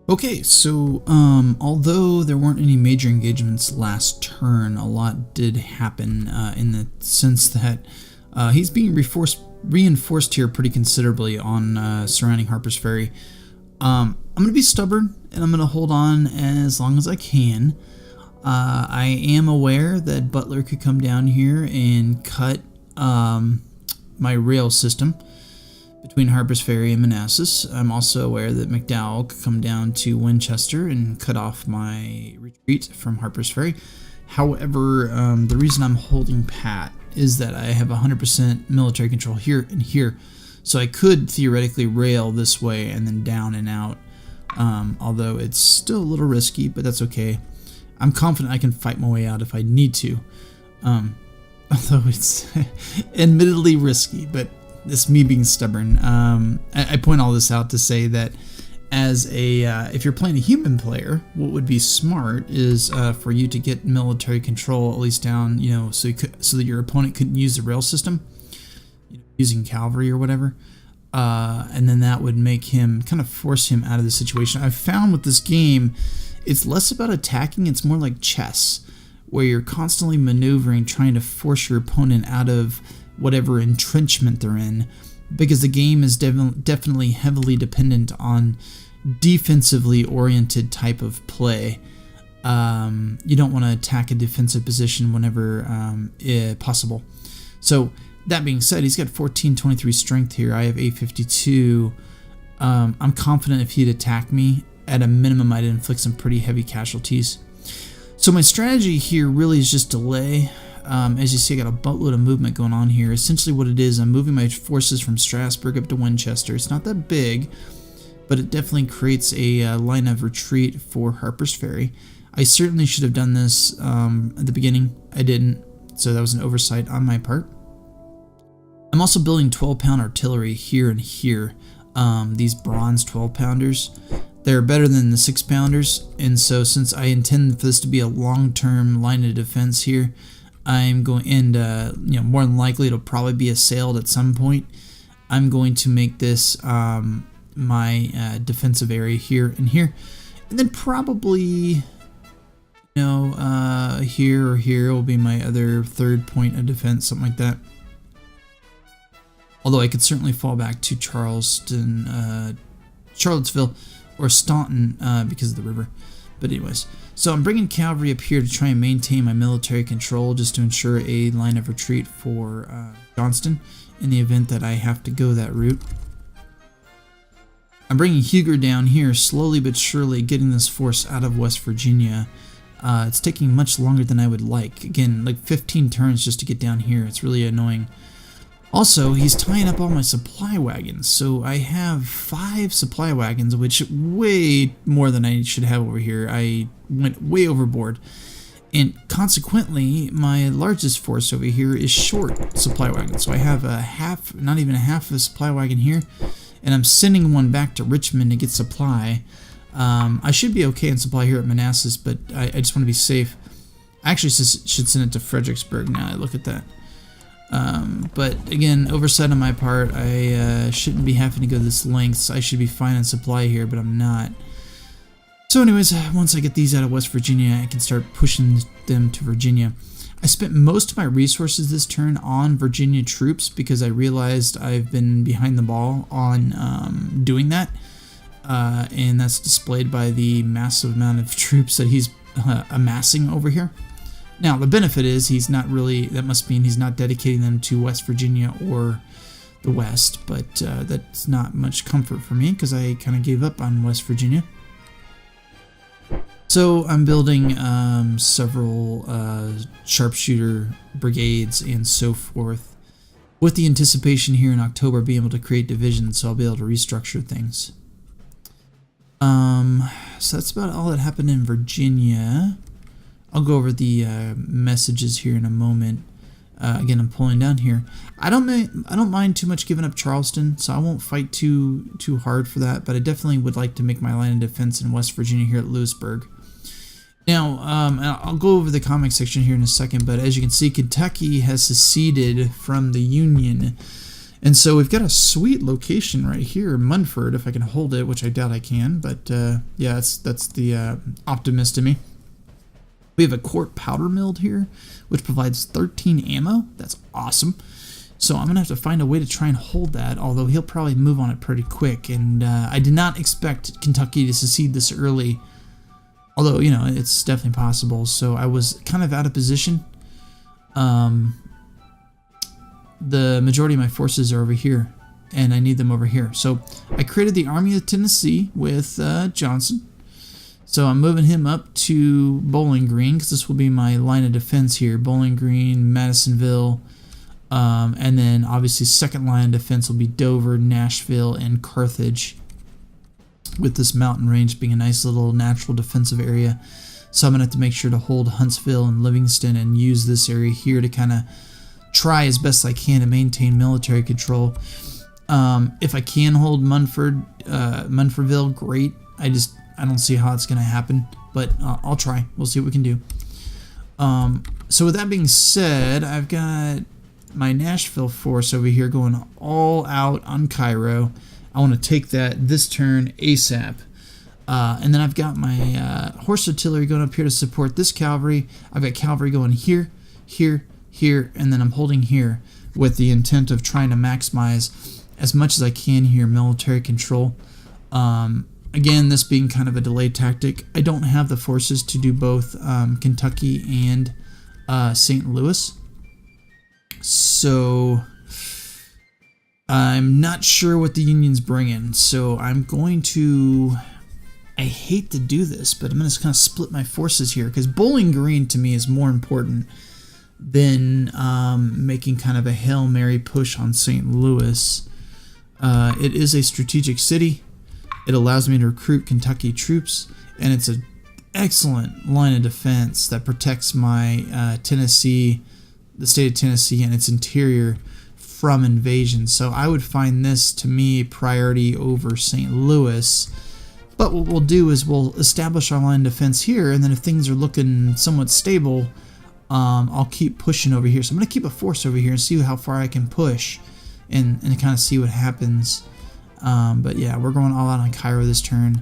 Okay, so although there weren't any major engagements last turn, a lot did happen in the sense that he's being reinforced here pretty considerably on surrounding Harper's Ferry. I'm going to be stubborn, and I'm going to hold on as long as I can. I am aware that Butler could come down here and cut my rail system between Harper's Ferry and Manassas. I'm also aware that McDowell could come down to Winchester and cut off my retreat from Harper's Ferry. However, the reason I'm holding pat is that I have 100% military control here and here, so I could theoretically rail this way and then down and out, although it's still a little risky, but that's okay. I'm confident I can fight my way out if I need to, although it's admittedly risky, but it's me being stubborn. I point all this out to say that as a if you're playing a human player, what would be smart is for you to get military control at least down, so that your opponent couldn't use the rail system, using cavalry or whatever, and then that would make him kind of force him out of the situation. I've found with this game, it's less about attacking; it's more like chess, where you're constantly maneuvering, trying to force your opponent out of whatever entrenchment they're in, because the game is definitely heavily dependent on defensively oriented type of play. You don't want to attack a defensive position whenever possible. So that being said, he's got 1423 strength here. I have 852. I'm confident if he'd attack me, at a minimum I'd inflict some pretty heavy casualties. So my strategy here really is just delay. As you see, I got a buttload of movement going on here. Essentially what it is, I'm moving my forces from Strasburg up to Winchester. It's not that big, but it definitely creates a line of retreat for Harper's Ferry. I certainly should have done this at the beginning. I didn't, so that was an oversight on my part. I'm also building 12-pound artillery here and here. These bronze 12-pounders. They're better than the 6-pounders, and so since I intend for this to be a long-term line of defense here, I'm going, and more than likely it'll probably be assailed at some point. I'm going to make this my defensive area here and here, and then probably here or here will be my other third point of defense, something like that. Although I could certainly fall back to Charleston, Charlottesville, or Staunton because of the river. But anyways, so I'm bringing cavalry up here to try and maintain my military control, just to ensure a line of retreat for Johnston in the event that I have to go that route. I'm bringing Huger down here, slowly but surely getting this force out of West Virginia. It's taking much longer than I would like. Again, like 15 turns just to get down here. It's really annoying. Also, he's tying up all my supply wagons, so I have 5 supply wagons, which way more than I should have over here. I went way overboard, and consequently, my largest force over here is short supply wagons. So I have a half, not even a half of a supply wagon here, and I'm sending one back to Richmond to get supply. I should be okay in supply here at Manassas, but I just want to be safe. I actually should send it to Fredericksburg now I look at that. But again, oversight on my part. I shouldn't be having to go this length. I should be fine on supply here, but I'm not. So anyways, once I get these out of West Virginia, I can start pushing them to Virginia. I spent most of my resources this turn on Virginia troops because I realized I've been behind the ball on doing that. And that's displayed by the massive amount of troops that he's amassing over here. Now, the benefit is he's not really, that must mean he's not dedicating them to West Virginia or the West, but that's not much comfort for me because I kind of gave up on West Virginia. So I'm building several sharpshooter brigades and so forth, with the anticipation here in October being able to create divisions, so I'll be able to restructure things. So that's about all that happened in Virginia. I'll go over the messages here in a moment. Again, I'm pulling down here. I don't mind too much giving up Charleston, so I won't fight too hard for that. But I definitely would like to make my line of defense in West Virginia here at Lewisburg. Now, I'll go over the comic section here in a second. But as you can see, Kentucky has seceded from the Union, And so we've got a sweet location right here, Munford, if I can hold it, which I doubt I can. But yeah, that's the optimist in me. We have a quart powder mill here, which provides 13 ammo. That's awesome. So I'm going to have to find a way to try and hold that, although he'll probably move on it pretty quick. And I did not expect Kentucky to secede this early, although, you know, it's definitely possible. So I was kind of out of position. The majority of my forces are over here, and I need them over here. So I created the Army of Tennessee with Johnson. So I'm moving him up to Bowling Green, because this will be my line of defense here. Bowling Green, Madisonville, and then obviously second line of defense will be Dover, Nashville, and Carthage, with this mountain range being a nice little natural defensive area. So I'm going to have to make sure to hold Huntsville and Livingston and use this area here to kind of try as best I can to maintain military control. If I can hold Munfordville, great. I don't see how it's going to happen, but I'll try. We'll see what we can do. So with that being said, I've got my Nashville force over here going all out on Cairo. I want to take that this turn ASAP. And then I've got my horse artillery going up here to support this cavalry. I've got cavalry going here, here, here, and then I'm holding here with the intent of trying to maximize as much as I can here military control. Again, this being kind of a delayed tactic. I don't have the forces to do both Kentucky and St. Louis. So I'm not sure what the Union's bringing. So I'm going to... I hate to do this, but I'm going to kind of split my forces here, because Bowling Green to me is more important than making kind of a Hail Mary push on St. Louis. It is a strategic city. It allows me to recruit Kentucky troops, and it's an excellent line of defense that protects my Tennessee, the state of Tennessee and its interior from invasion. So I would find this, to me, priority over St. Louis. But what we'll do is we'll establish our line of defense here, and then if things are looking somewhat stable, I'll keep pushing over here. So I'm going to keep a force over here and see how far I can push and kind of see what happens. But yeah, we're going all out on Cairo this turn.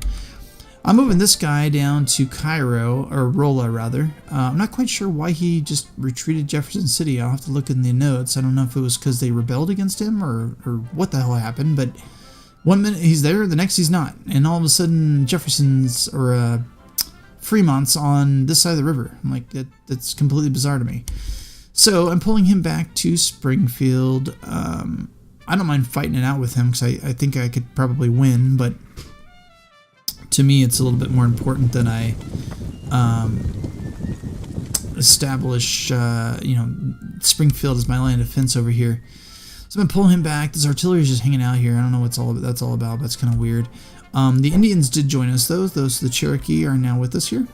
I'm moving this guy down to Cairo, or Rolla rather. I'm not quite sure why he just retreated Jefferson City. I'll have to look in the notes. I don't know if it was because they rebelled against him or what the hell happened, but 1 minute he's there, the next he's not. And all of a sudden Jefferson's or Fremont's on this side of the river. I'm like, that's completely bizarre to me. So I'm pulling him back to Springfield. I don't mind fighting it out with him, because I think I could probably win, but to me it's a little bit more important that I establish Springfield as my line of defense over here. So I'm going to pull him back. This artillery is just hanging out here. I don't know what that's all about, but it's kind of weird. The Indians did join us, though. The Cherokee are now with us here.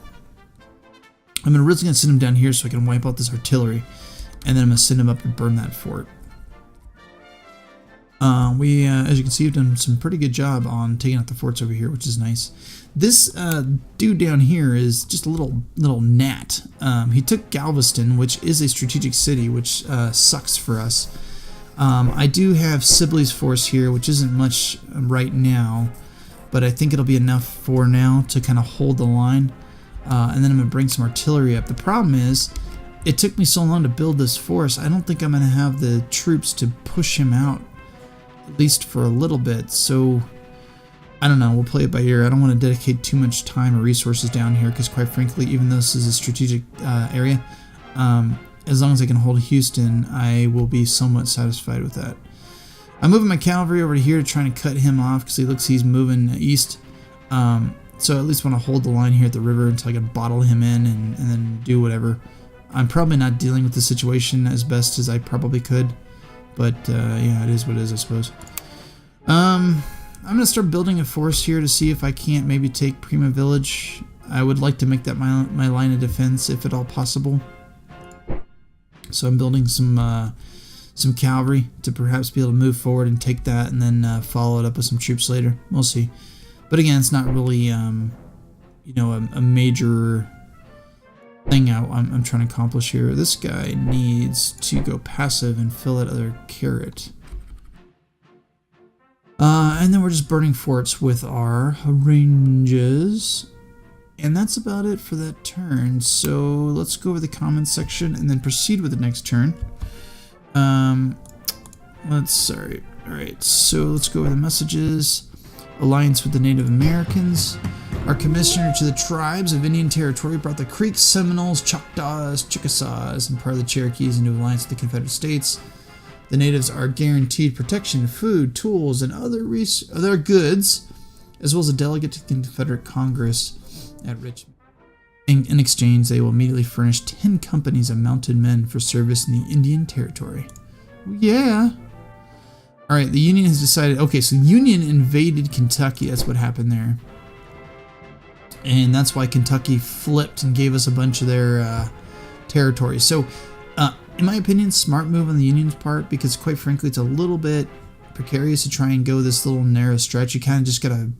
I'm originally going to send them down here so I can wipe out this artillery, and then I'm going to send them up to burn that fort. We, as you can see, have done some pretty good job on taking out the forts over here, which is nice. This dude down here is just a little gnat. He took Galveston, which is a strategic city, which sucks for us. I do have Sibley's force here, which isn't much right now, but I think it'll be enough for now to kind of hold the line. And then I'm going to bring some artillery up. The problem is, it took me so long to build this force, I don't think I'm going to have the troops to push him out, at least for a little bit. So, I don't know, we'll play it by ear. I don't want to dedicate too much time or resources down here, because quite frankly, even though this is a strategic area, as long as I can hold Houston, I will be somewhat satisfied with that. I'm moving my cavalry over to here to try and cut him off, because he looks he's moving east. So I at least want to hold the line here at the river until I can bottle him in and then do whatever. I'm probably not dealing with the situation as best as I probably could, but yeah, it is what it is, I suppose. I'm going to start building a force here to see if I can't maybe take Prima Village. I would like to make that my line of defense, if at all possible. So I'm building some cavalry to perhaps be able to move forward and take that, and then follow it up with some troops later. We'll see. But again, it's not really, a major thing I'm trying to accomplish here. This guy needs to go passive and fill that other carrot. And then we're just burning forts with our ranges. And that's about it for that turn. So let's go over the comments section and then proceed with the next turn. Alright, so let's go over the messages. Alliance with the Native Americans. Our commissioner to the tribes of Indian Territory brought the Creeks, Seminoles, Choctaws, Chickasaws, and part of the Cherokees into alliance with the Confederate States. The natives are guaranteed protection, food, tools, and other goods, as well as a delegate to the Confederate Congress at Richmond. In exchange, they will immediately furnish 10 companies of mounted men for service in the Indian Territory. Yeah. Alright, the Union has decided... Okay, so Union invaded Kentucky. That's what happened there. And that's why Kentucky flipped and gave us a bunch of their territory. So, in my opinion, smart move on the Union's part, because quite frankly, it's a little bit precarious to try and go this little narrow stretch. You kind of just gotta,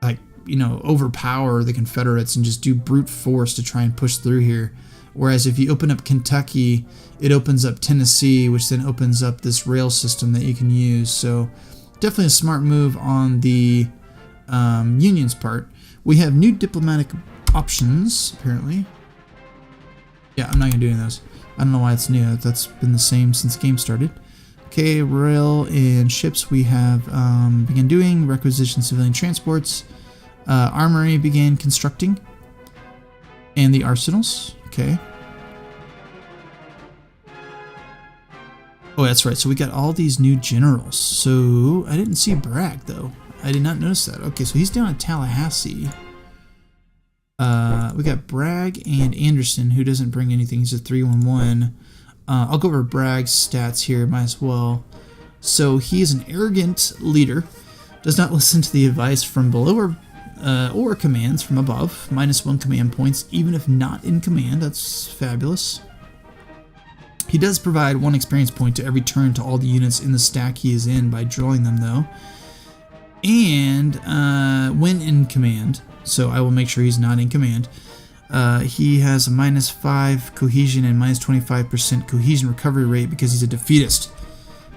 like, you know, overpower the Confederates and just do brute force to try and push through here. Whereas if you open up Kentucky, it opens up Tennessee, which then opens up this rail system that you can use. So definitely a smart move on the Union's part. We have new diplomatic options, apparently. Yeah, I'm not going to do any of those. I don't know why it's new. That's been the same since the game started. Okay, rail and ships we have began doing. Requisition civilian transports. Armory began constructing. And the arsenals. Okay. Oh, that's right. So we got all these new generals. So I didn't see Bragg, though. I did not notice that. Okay, so he's down at Tallahassee. We got Bragg and Anderson, who doesn't bring anything. He's a 311. I'll go over Bragg's stats here, might as well. So he is an arrogant leader, does not listen to the advice from below or commands from above. -1 command points, even if not in command. That's fabulous. He does provide 1 experience point to every turn to all the units in the stack he is in by drawing them, though. And when in command, so I will make sure he's not in command. He has a -5 cohesion and -25% cohesion recovery rate because he's a defeatist.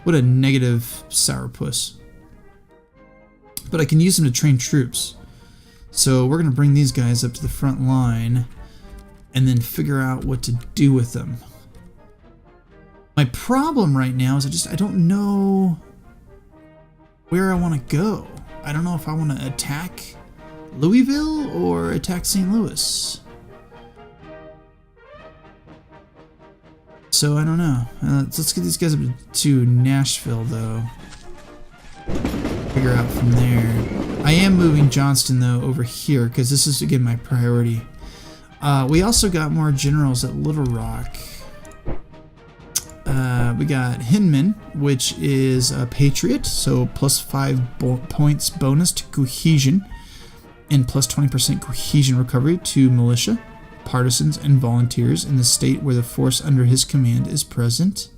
What a negative sourpuss. But I can use him to train troops. So we're going to bring these guys up to the front line and then figure out what to do with them. My problem right now is I don't know where I want to go. I don't know if I want to attack Louisville or attack St. Louis. So I don't know. Let's get these guys up to Nashville, though. Figure out from there. I am moving Johnston, though, over here, because this is, again, my priority. We also got more generals at Little Rock. We got Hinman, which is a Patriot, so +5 points bonus to cohesion, and +20% cohesion recovery to militia, partisans, and volunteers in the state where the force under his command is present.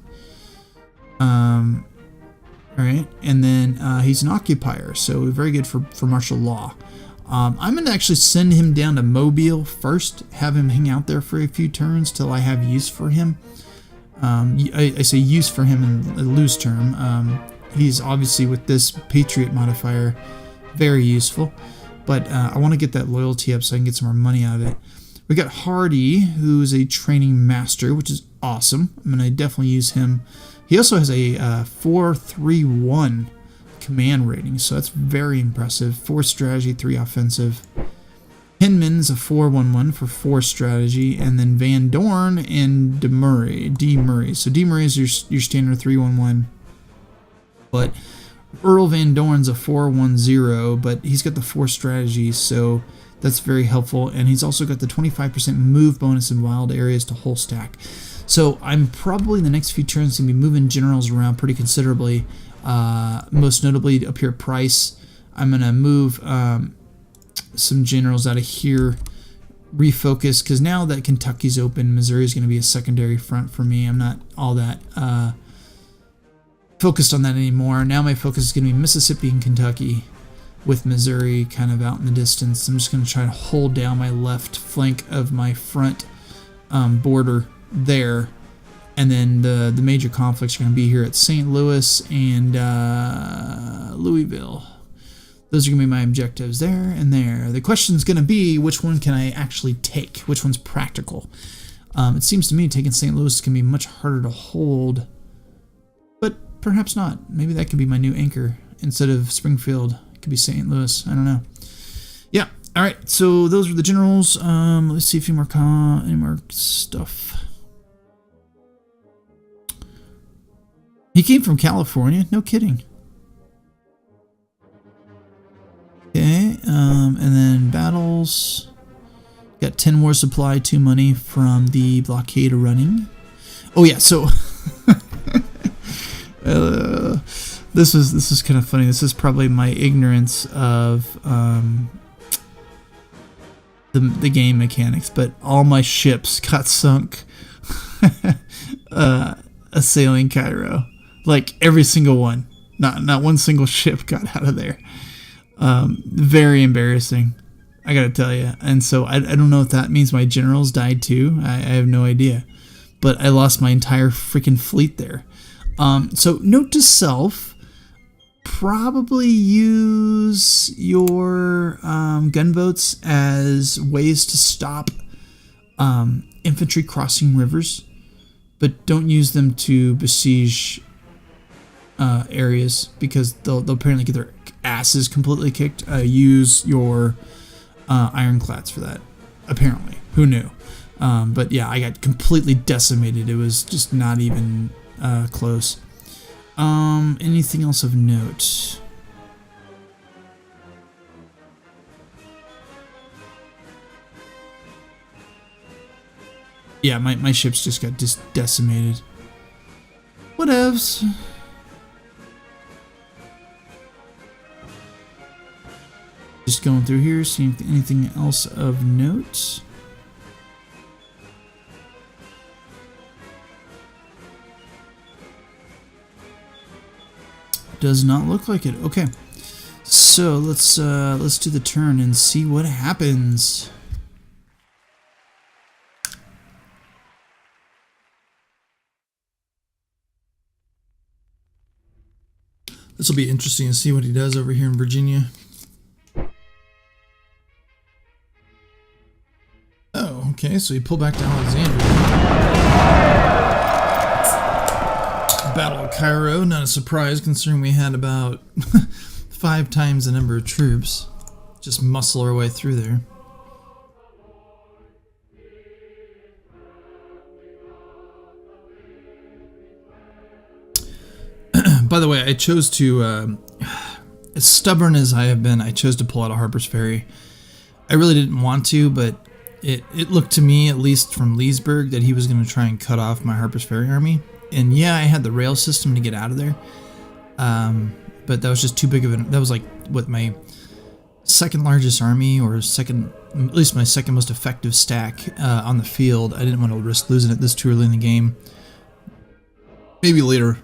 Alright, and then he's an occupier, so very good for martial law. I'm going to actually send him down to Mobile first, have him hang out there for a few turns till I have use for him. I say use for him in a loose term. He's obviously, with this Patriot modifier, very useful, but I want to get that loyalty up so I can get some more money out of it. We got Hardy, who's a training master, which is awesome. I'm going to definitely use him. He also has a 4-3-1 command rating, so that's very impressive. 4 strategy, 3 offensive. Hinman's a 4-1-1 for 4 strategy, and then Van Dorn and D. Murray. So D. Murray is your standard 3-1-1, but Earl Van Dorn's a 4-1-0, but he's got the 4 strategies, so that's very helpful, and he's also got the 25% move bonus in wild areas to whole stack. So I'm probably in the next few turns going to be moving generals around pretty considerably, most notably up here Price. I'm going to move some generals out of here, refocus, because now that Kentucky's open, Missouri is going to be a secondary front for me. I'm not all that focused on that anymore. Now my focus is going to be Mississippi and Kentucky, with Missouri kind of out in the distance. I'm just going to try to hold down my left flank of my front border there, And then the major conflicts are going to be here at St. Louis and Louisville. Those are going to be my objectives there and there. The question is going to be, which one can I actually take? Which one's practical? It seems to me taking St. Louis is going to be much harder to hold. But perhaps not. Maybe that could be my new anchor. Instead of Springfield, it could be St. Louis. I don't know. Yeah. All right. So those were the generals. Let's see a few more any more stuff. He came from California. No kidding. Okay. And then battles. Got 10 war supply, 2 money from the blockade running. Oh yeah. So this is kind of funny. This is probably my ignorance of the game mechanics, but all my ships got sunk assailing Cairo. Like every single one. Not one single ship got out of there. Very embarrassing, I gotta tell you. And so I don't know if that means my generals died too. I have no idea. But I lost my entire freaking fleet there. So note to self, probably use your gunboats as ways to stop infantry crossing rivers, but don't use them to besiege areas, because they'll apparently get their asses completely kicked. Use your ironclads for that, apparently. Who knew? But yeah, I got completely decimated. It was just not even close. Anything else of note? Yeah, my ships just got decimated. Whatevs. Just going through here, seeing if anything else of note. Does not look like it. Okay, so let's do the turn and see what happens. This will be interesting to see what he does over here in Virginia. Oh, okay, so he pulled back to Alexandria. Battle of Cairo, not a surprise considering we had about 5 times the number of troops. Just muscle our way through there. By the way, I chose to, as stubborn as I have been, I chose to pull out of Harper's Ferry. I really didn't want to, but it looked to me, at least from Leesburg, that he was going to try and cut off my Harper's Ferry army. And yeah, I had the rail system to get out of there, but that was just too big of that was like, what, my second largest army, or second, at least my second most effective stack on the field. I didn't want to risk losing it this too early in the game. Maybe later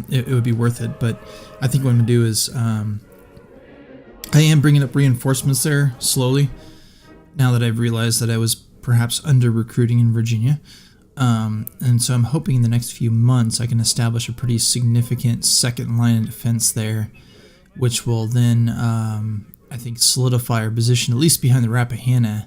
it would be worth it, but I think what I'm going to do is I am bringing up reinforcements there slowly, now that I've realized that I was perhaps under-recruiting in Virginia. And so I'm hoping in the next few months I can establish a pretty significant second line of defense there, which will then, I think, solidify our position, at least behind the Rappahannock,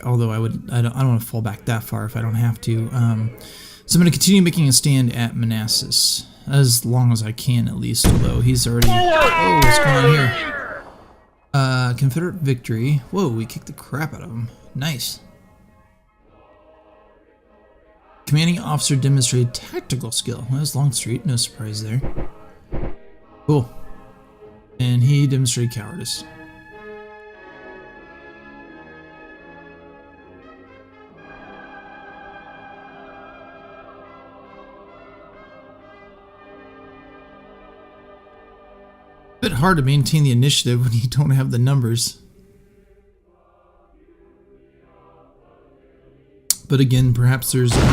although I don't want to fall back that far if I don't have to. So I'm going to continue making a stand at Manassas, as long as I can at least, although he's already... Oh, what's going on here? Confederate victory. Whoa, we kicked the crap out of him. Nice. Commanding officer demonstrated tactical skill. That was Longstreet, no surprise there. Cool. And he demonstrated cowardice. Bit hard to maintain the initiative when you don't have the numbers. But again, perhaps there's what the?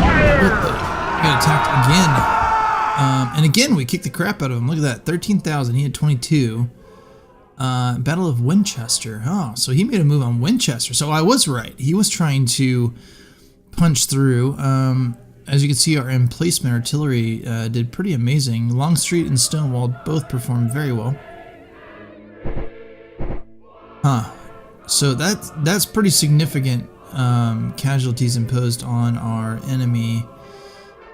I got attacked again. And again, we kicked the crap out of him. Look at that, 13,000. He had 22. Battle of Winchester. Oh, so he made a move on Winchester. So I was right. He was trying to punch through. As you can see, our emplacement artillery did pretty amazing. Longstreet and Stonewall both performed very well. So that's pretty significant casualties imposed on our enemy.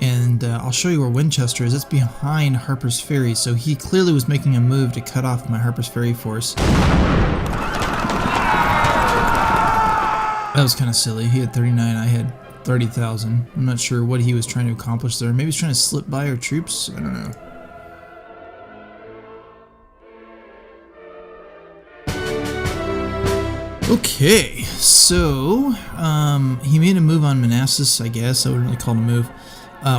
And I'll show you where Winchester is. That's behind Harper's Ferry, so he clearly was making a move to cut off my Harper's Ferry force. That was kind of silly. He had 39, I had 30,000. I'm not sure what he was trying to accomplish there. Maybe he's trying to slip by our troops? I don't know. Okay, so he made a move on Manassas, I guess. I wouldn't really call it a move.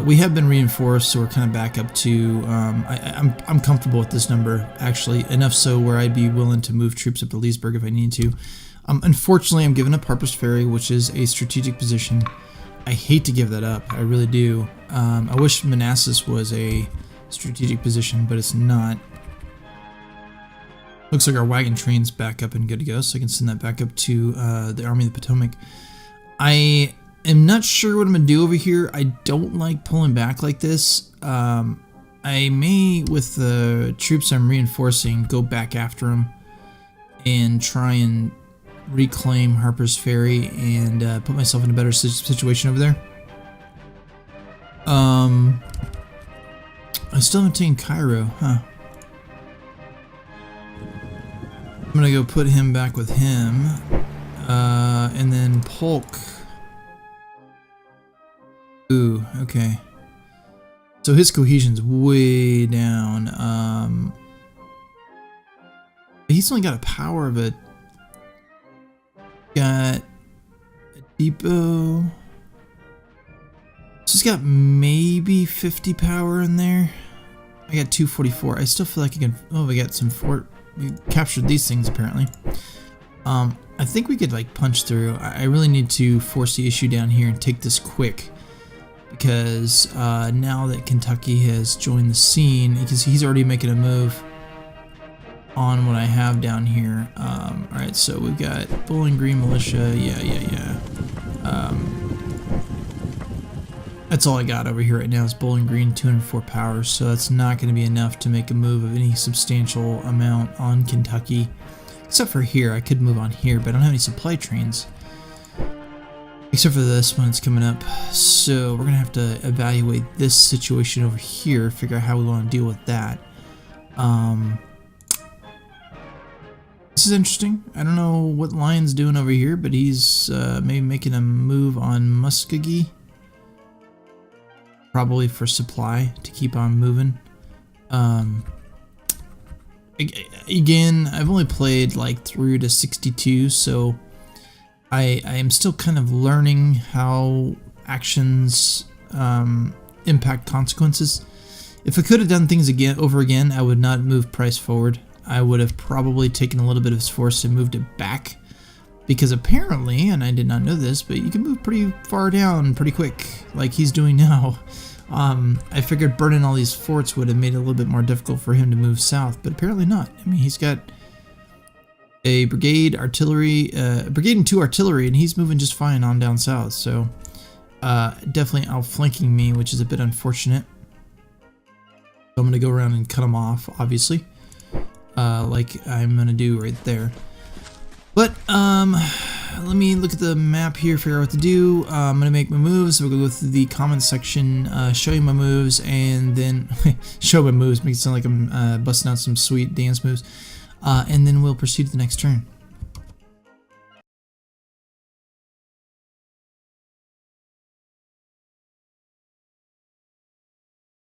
We have been reinforced, so we're kind of back up to. I'm comfortable with this number, actually, enough so where I'd be willing to move troops up to Leesburg if I need to. Unfortunately, I'm giving up Harper's Ferry, which is a strategic position. I hate to give that up. I really do. I wish Manassas was a strategic position, but it's not. Looks like our wagon train's back up and good to go, so I can send that back up to the Army of the Potomac. I am not sure what I'm going to do over here. I don't like pulling back like this. I may, with the troops I'm reinforcing, go back after them and try and reclaim Harper's Ferry and put myself in a better situation over there. I still haven't taken Cairo, huh? I'm gonna go put him back with him, and then Polk. Ooh, okay. So his cohesion's way down. He's only got a power of a. Got a depot. So he's got maybe 50 power in there. I got 244. I still feel like I can. Oh, we got some fort. We captured these things apparently. I think we could like punch through. I really need to force the issue down here and take this quick, because now that Kentucky has joined the scene, because he's already making a move on what I have down here. Alright, so we've got Bowling Green Militia. Yeah. That's all I got over here right now is Bowling Green, 204 power, so that's not going to be enough to make a move of any substantial amount on Kentucky. Except for here, I could move on here, but I don't have any supply trains. Except for this one that's coming up. So we're going to have to evaluate this situation over here, figure out how we want to deal with that. This is interesting. I don't know what Lyon's doing over here, but he's maybe making a move on Muskogee. Probably for supply to keep on moving. Again, I've only played like through to 62, so I am still kind of learning how actions impact consequences. If I could have done things over again, I would not move Price forward. I would have probably taken a little bit of his force and moved it back. Because apparently, and I did not know this, but you can move pretty far down pretty quick, like he's doing now. I figured burning all these forts would have made it a little bit more difficult for him to move south, but apparently not. I mean, he's got a brigade, artillery, brigade and 2 artillery, and he's moving just fine on down south. So definitely outflanking me, which is a bit unfortunate. So I'm going to go around and cut him off, obviously, like I'm going to do right there. But let me look at the map here, figure out what to do. I'm going to make my moves. So we'll go through the comments section, show you my moves, and then show my moves, make it sound like I'm busting out some sweet dance moves. And then we'll proceed to the next turn.